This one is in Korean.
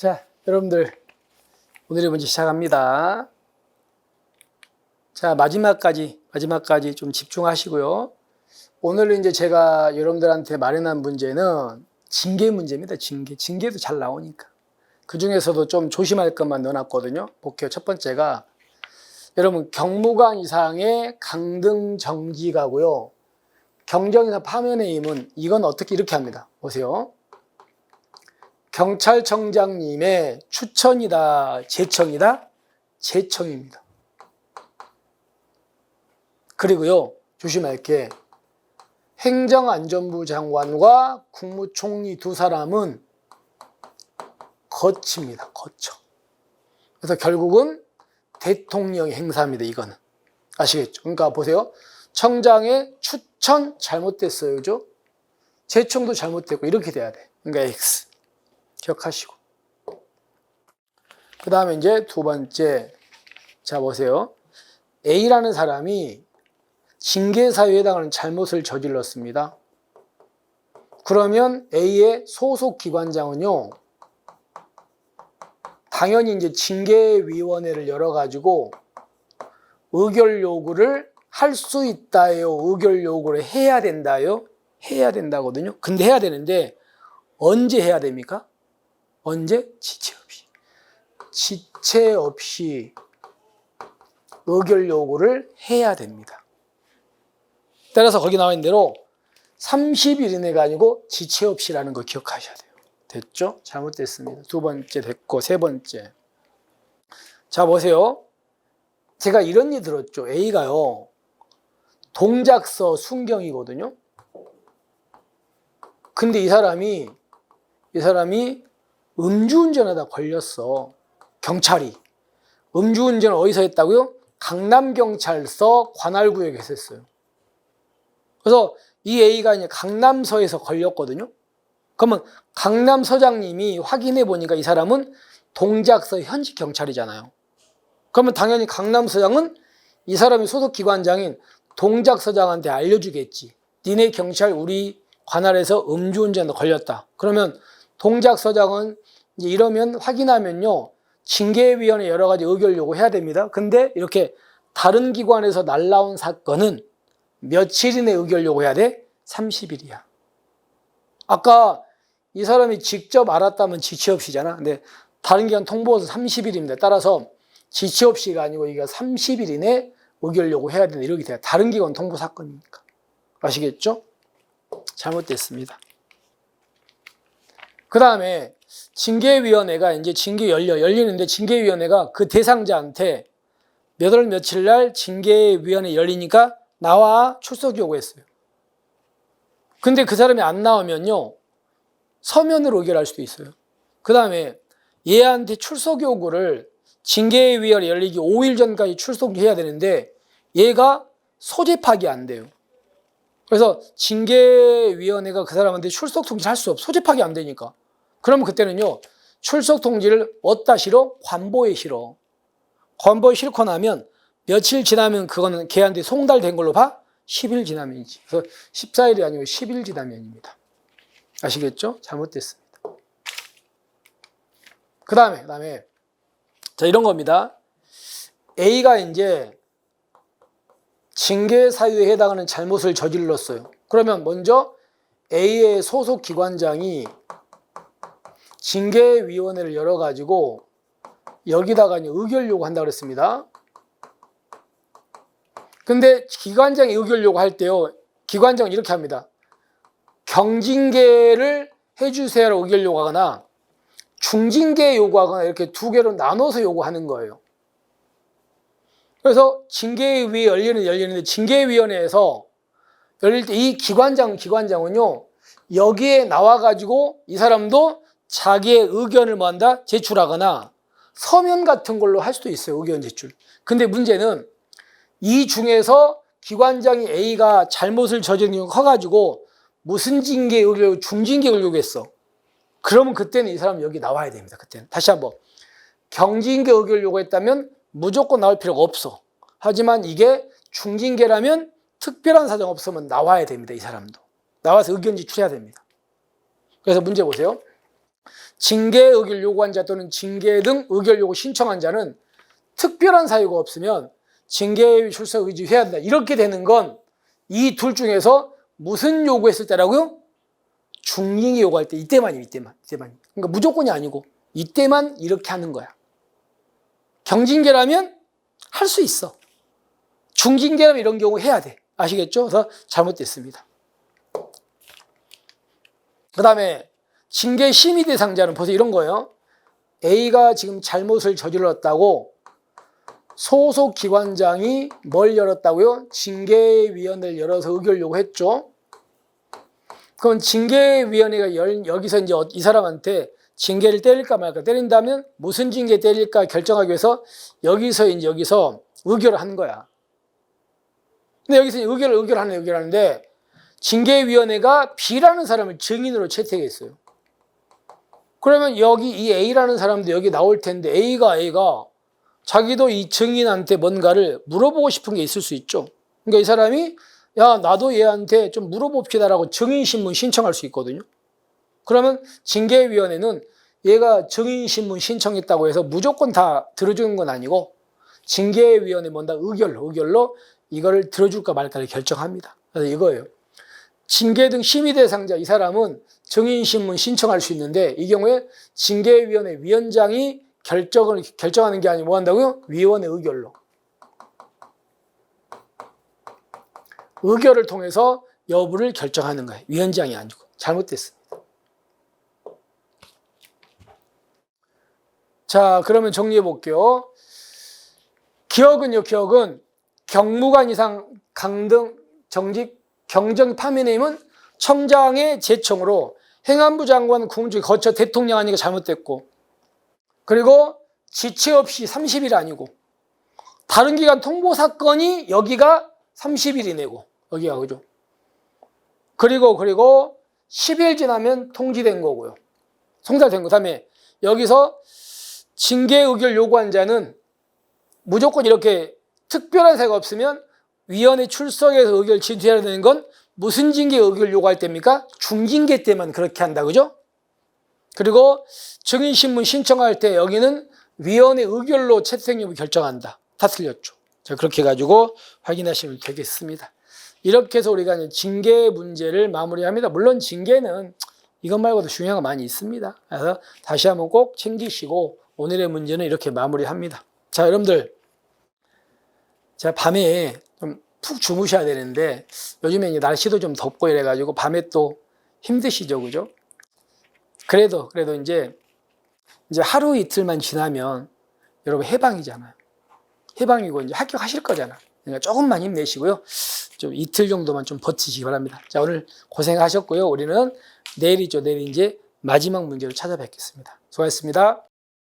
자, 여러분들 오늘의 문제 시작합니다. 자, 마지막까지 좀 집중하시고요. 오늘 이제 제가 여러분들한테 마련한 문제는 징계 문제입니다. 징계도 잘 나오니까. 그 중에서도 좀 조심할 것만 넣어놨거든요. 볼게요. 첫 번째가 여러분 경무관 이상의 강등 정지가고요. 경정이나 파면의 임은 이건 어떻게 이렇게 합니다. 보세요. 경찰청장님의 추천이다, 제청이다, 제청입니다. 그리고요, 조심할 게 행정안전부 장관과 국무총리 두 사람은 거치입니다. 거쳐. 그래서 결국은 대통령의 행사입니다. 이거는. 아시겠죠? 그러니까 보세요. 청장의 추천 잘못됐어요. 그죠? 제청도 잘못됐고 이렇게 돼야 돼. 그러니까 X. 기억하시고. 그 다음에 이제 두 번째. 자, 보세요. A라는 사람이 징계사유에 해당하는 잘못을 저질렀습니다. 그러면 A의 소속 기관장은요, 당연히 이제 징계위원회를 열어가지고 의결 요구를 할 수 있다요, 의결 요구를 해야 된다요? 해야 된다거든요. 근데 해야 되는데 언제 해야 됩니까? 언제? 지체 없이. 지체 없이 의결 요구를 해야 됩니다. 따라서 거기 나와 있는 대로 30일 이내가 아니고 지체 없이라는 거 기억하셔야 돼요. 됐죠? 잘못됐습니다. 두 번째 됐고, 세 번째. 자, 보세요. 제가 이런 일 들었죠. A가요, 동작서 순경이거든요. 근데 이 사람이 음주운전하다 걸렸어. 경찰이. 음주운전을 어디서 했다고요? 강남경찰서 관할구역에서 했어요. 그래서 이 A가 이제 강남서에서 걸렸거든요. 그러면 강남서장님이 확인해 보니까 이 사람은 동작서 현직 경찰이잖아요. 그러면 당연히 강남서장은 이 사람이 소속 기관장인 동작서장한테 알려주겠지. 니네 경찰 우리 관할에서 음주운전에 걸렸다. 그러면 동작서장은 이제 이러면 확인하면요, 징계위원회 여러 가지 의결 요구해야 됩니다. 근데 이렇게 다른 기관에서 날라온 사건은 며칠 이내 의결 요구해야 돼? 30일이야. 아까 이 사람이 직접 알았다면 지체 없이잖아. 근데 다른 기관 통보해서 30일입니다. 따라서 지체 없이가 아니고 이게 30일 이내 의결 요구해야 된다. 이렇게 돼요. 다른 기관 통보 사건이니까. 아시겠죠? 잘못됐습니다. 그 다음에 징계위원회가 이제 열리는데 징계위원회가 그 대상자한테 몇 월 며칠 날 징계위원회 열리니까 나와 출석 요구했어요. 근데 그 사람이 안 나오면요, 서면으로 의결할 수도 있어요. 그 다음에 얘한테 출석 요구를 징계위원회 열리기 5일 전까지 출석해야 되는데 얘가 소집 파악이 안 돼요. 그래서 징계위원회가 그 사람한테 출석 통지를 할 수 없어. 소집 파악이 안 되니까. 그러면 그때는요, 출석 통지를 어디다 실어? 관보에 실어. 관보에 실고 나면 며칠 지나면 그거는 걔한테 송달된 걸로 봐? 10일 지나면이지. 그래서 14일이 아니고 10일 지나면입니다. 아시겠죠? 잘못됐습니다. 그 다음에 자, 이런 겁니다. A가 이제 징계 사유에 해당하는 잘못을 저질렀어요. 그러면 먼저 A의 소속 기관장이 징계위원회를 열어가지고 여기다가 의결 요구한다고 그랬습니다. 근데 기관장이 의결 요구할 때요, 기관장은 이렇게 합니다. 경징계를 해주세요라고 의결 요구하거나 중징계 요구하거나 이렇게 두 개로 나눠서 요구하는 거예요. 그래서 징계위에 열리는데 징계위원회에서 열릴 때 이 기관장은요, 여기에 나와가지고 이 사람도 자기의 의견을 뭐 한다? 제출하거나 서면 같은 걸로 할 수도 있어요. 의견 제출. 근데 문제는 이 중에서 기관장이 A가 잘못을 저지른 경우가 커가지고 무슨 징계 의결, 중징계 의결 요구했어. 그러면 그때는 이 사람 여기 나와야 됩니다. 그때는. 다시 한번. 경징계 의결 요구했다면 무조건 나올 필요가 없어. 하지만 이게 중징계라면 특별한 사정 없으면 나와야 됩니다. 이 사람도. 나와서 의견 제출해야 됩니다. 그래서 문제 보세요. 징계 의결 요구한 자 또는 징계 등 의결 요구 신청한 자는 특별한 사유가 없으면 징계 출석 의지해야 한다. 이렇게 되는 건 이 둘 중에서 무슨 요구했을 때라고요? 중징계 요구할 때 이때만이에요. 이때만. 그러니까 무조건이 아니고 이때만 이렇게 하는 거야. 경징계라면 할 수 있어. 중징계라면 이런 경우 해야 돼. 아시겠죠? 그래서 잘못됐습니다. 그 다음에 징계 심의 대상자는 벌써 이런 거예요. A가 지금 잘못을 저질렀다고 소속 기관장이 뭘 열었다고요? 징계위원회를 열어서 의결 요구했죠. 그럼 징계위원회가 여기서 이제 이 사람한테 징계를 때릴까 말까, 때린다면 무슨 징계 때릴까 결정하기 위해서 여기서 의결을 한 거야. 근데 여기서 의결하는데 징계위원회가 B라는 사람을 증인으로 채택했어요. 그러면 여기 이 A라는 사람도 여기 나올 텐데 A가 자기도 이 증인한테 뭔가를 물어보고 싶은 게 있을 수 있죠. 그러니까 이 사람이 야, 나도 얘한테 좀 물어봅시다라고 증인신문 신청할 수 있거든요. 그러면 징계위원회는 얘가 증인신문 신청했다고 해서 무조건 다 들어주는 건 아니고 징계위원회 뭔가 의결로 이거를 들어줄까 말까를 결정합니다. 그래서 이거예요. 징계 등 심의 대상자 이 사람은 증인신문 신청할 수 있는데 이 경우에 징계위원회 위원장이 결정하는 게 아니고 뭐 한다고요? 위원회 의결로. 의결을 통해서 여부를 결정하는 거예요. 위원장이 아니고. 잘못됐습니다. 자, 그러면 정리해 볼게요. 기억은 경무관 이상 강등 정직 경정 파면임은 청장의 제청으로 행안부 장관 국무총리 거쳐 대통령 하니까 잘못됐고, 그리고 지체 없이 30일 아니고 다른 기관 통보 사건이 여기가 30일이네고 여기가 그죠? 그리고 10일 지나면 통지된 거고요. 송달된 거. 그다음에 여기서 징계 의결 요구한 자는 무조건 이렇게 특별한 사유가 없으면 위원회 출석해서 의결 진술해야 되는 건 무슨 징계 의결 요구할 때입니까? 중징계 때만 그렇게 한다. 그죠? 그리고 증인신문 신청할 때 여기는 위원회 의결로 채택 여부 결정한다. 다 틀렸죠. 자, 그렇게 해가지고 확인하시면 되겠습니다. 이렇게 해서 우리가 이제 징계 문제를 마무리합니다. 물론 징계는 이것 말고도 중요한 거 많이 있습니다. 그래서 다시 한번 꼭 챙기시고 오늘의 문제는 이렇게 마무리합니다. 자, 여러분들, 제가 밤에 좀 푹 주무셔야 되는데 요즘에 이제 날씨도 좀 덥고 이래가지고 밤에 또 힘드시죠, 그죠? 그래도 이제 하루 이틀만 지나면 여러분 해방이잖아요. 해방이고 이제 합격하실 거잖아. 그러니까 조금만 힘내시고요. 좀 이틀 정도만 좀 버티시기 바랍니다. 자, 오늘 고생하셨고요. 우리는 내일 이제 마지막 문제로 찾아뵙겠습니다. 수고하셨습니다.